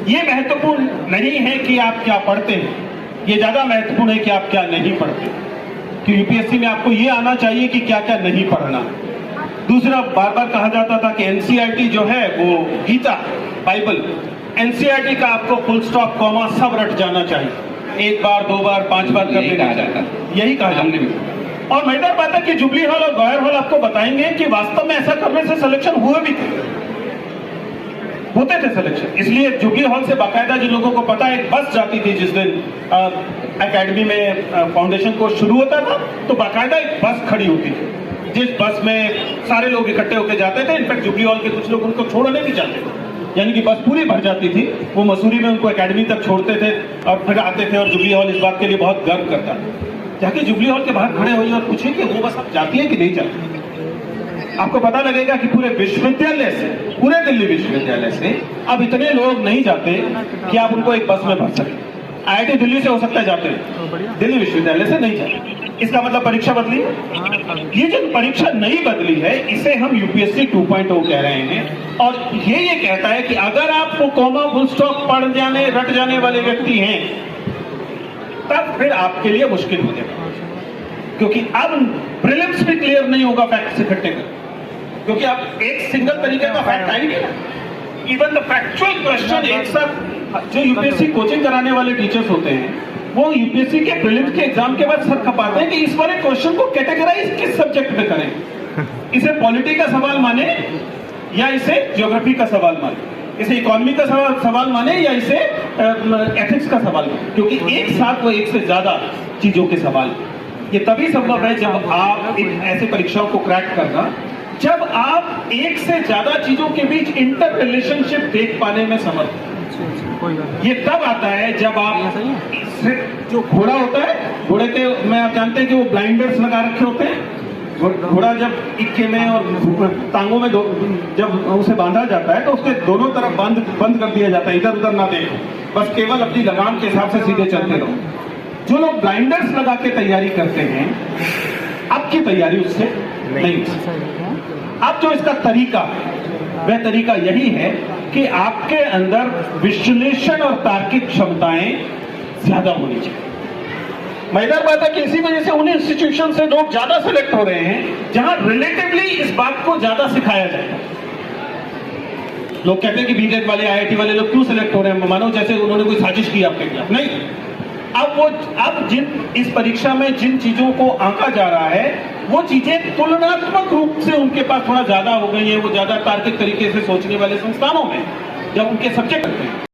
ये महत्वपूर्ण नहीं है कि आप क्या पढ़ते हैं, ये ज्यादा महत्वपूर्ण है कि आप क्या नहीं पढ़ते। कि यूपीएससी में आपको ये आना चाहिए कि क्या क्या नहीं पढ़ना। दूसरा, बार बार कहा जाता था कि एनसीईआरटी जो है वो गीता, बाइबल, एनसीईआरटी का आपको फुल स्टॉप कॉमा सब रट जाना चाहिए, एक बार, दो बार, 5 बार कर लेना चाहिए, यही कहा जाता। और मजेदार बात है कि जुबली हॉल और गौहर हॉल आपको बताएंगे कि वास्तव में ऐसा करने से सिलेक्शन हुए भी होते थे सिलेक्शन। इसलिए जुबली हॉल से बाकायदा जिन लोगों को पता है, एक बस जाती थी जिस दिन एकेडमी में फाउंडेशन कोर्स शुरू होता था, तो बाकायदा एक बस खड़ी होती थी जिस बस में सारे लोग इकट्ठे होकर जाते थे। इनफैक्ट जुबली हॉल के कुछ लोग उनको छोड़ने भी जाते थे, यानी कि बस पूरी भर जाती थी। वो मसूरी में उनको एकेडमी तक छोड़ते थे और फिर आते थे। और जुबली हॉल इस बात के लिए बहुत गर्व करता है। जाके जुबली हॉल के बाहर खड़े होइए और पूछिए कि वो बस अब जाती है कि नहीं जाती। आपको पता लगेगा कि पूरे विश्वविद्यालय से, पूरे दिल्ली विश्वविद्यालय से अब इतने लोग नहीं जाते कि आप उनको एक बस में भर सकें। आईआईटी दिल्ली से हो सकता है जाते हैं, दिल्ली विश्वविद्यालय से नहीं जाते। इसका मतलब परीक्षा बदली। ये जो परीक्षा नहीं बदली है, इसे हम यूपीएससी 2.0 कह रहे हैं। और ये कहता है कि अगर आप वो कॉमा फुल स्टॉप पढ़ जाने, रट जाने वाले व्यक्ति हैं, तब फिर आपके लिए मुश्किल हो जाएगा। क्योंकि अब प्रीलिम्स भी क्लियर नहीं होगा फैक्ट इकट्ठे कर, क्योंकि आप एक सिंगल तरीके का फैक्ट आएंगे ना। इवन द फैक्चुअल क्वेश्चन एक साथ, जो यूपीएससी कोचिंग कराने वाले टीचर्स होते हैं, वो यूपीएससी के प्रीलिम्स के एग्जाम के बाद सर खपाते हैं कि इस वाले क्वेश्चन को कैटेगराइज किस सब्जेक्ट में करें, इसे पॉलिटी का सवाल माने या इसे ज्योग्राफी का सवाल माने, इसे इकोनॉमी का सवाल माने या इसे एथिक्स का सवाल माने। क्योंकि एक साथ वो एक से ज्यादा चीजों के सवाल, ये तभी संभव है जब आप ऐसे परीक्षाओं को क्रैक करना, जब आप एक से ज्यादा चीजों के बीच इंटर रिलेशनशिप देख पाने में समर्थ हैं। ये तब आता है जब आप, जो घोड़ा होता है, घोड़े के में आप जानते हैं कि वो ब्लाइंडर्स लगा रखे होते हैं। घोड़ा जब इक्के में और टांगों में जब उसे बांधा जाता है तो उसके दोनों तरफ बंद कर दिया जाता है, इधर उधर ना देखो, बस केवल अपनी लगाम के हिसाब से सीधे चलते रहो। जो लोग ब्लाइंडर्स लगा के तैयारी करते हैं, अब की तैयारी उससे नहीं। अब जो इसका तरीका, वह तरीका यही है कि आपके अंदर विश्लेषण और तार्किक क्षमताएं ज्यादा होनी चाहिए। मजेदार बात है कि इसी वजह से उन इंस्टीट्यूशन से लोग ज्यादा सिलेक्ट हो रहे हैं जहां रिलेटिवली इस बात को ज्यादा सिखाया जाए। लोग कहते हैं कि बीटेक वाले, आईआईटी वाले लोग क्यों सिलेक्ट हो रहे हैं, मानो जैसे उन्होंने कोई साजिश की आपके खिलाफ। नहीं, अब जिन इस परीक्षा में जिन चीजों को आंका जा रहा है, वो चीजें तुलनात्मक रूप से उनके पास थोड़ा ज्यादा हो गई है। वो ज्यादा तार्किक तरीके से सोचने वाले संस्थानों में जब उनके सब्जेक्ट होते हैं